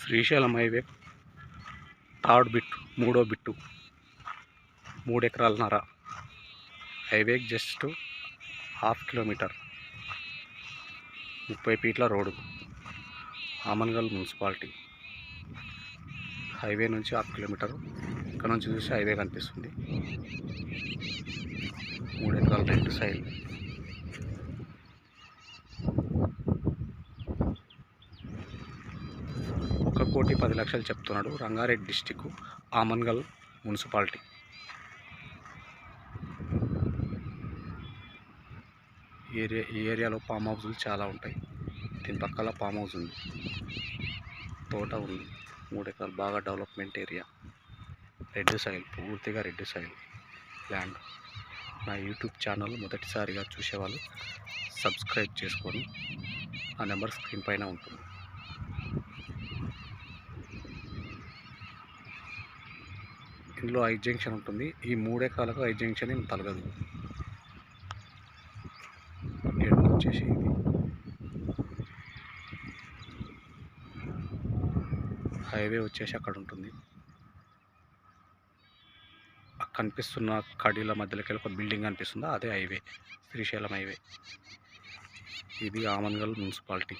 Srisailam highway third bit, మూడో bit, 3 ఎకరాలన్నర. Highway just 1/2 kilometre, 30 ఫీట్ల road. Amangal municipality. Highway నుంచి 1/2 kilometre. ఇక్కడ నుంచి చూసి హైవే కనిపిస్తుంది. 3 ఎకరాల రెండు సైడ్. ₹1,10,00,000 చెప్తున్నాడు. Rangareddy district, Amangal municipality. ఈ ఏరియాలో ఫామ్ హౌస్లు చాలా ఉంటాయి. దీని పక్కల ఫామ్ హౌస్ ఉంది, తోట ఉంది. 3 ఎకరాలు, బాగా డెవలప్మెంట్ ఏరియా. రెడ్ సాయిల్, పూర్తిగా రెడ్ సాయిల్ ల్యాండ్. నా యూట్యూబ్ ఛానల్ మొదటిసారిగా చూసేవాళ్ళు సబ్స్క్రైబ్ చేసుకొని, ఆ నెంబర్ స్క్రీన్ పైన ఉంటుంది. ఇందులో ఐ జంక్షన్ ఉంటుంది. ఈ 3 ఎకరాలకు ఐ జంక్షన్ ఏం తలగదు. గేట్ వచ్చేసి ఇది. హైవే వచ్చేసి అక్కడ ఉంటుంది. కనిపిస్తున్న కడీల మధ్యలోకి ఒక బిల్డింగ్ కనిపిస్తుందా, అదే హైవే, శ్రీశైలం హైవే. ఇది ఆమన్గల్ మున్సిపాలిటీ.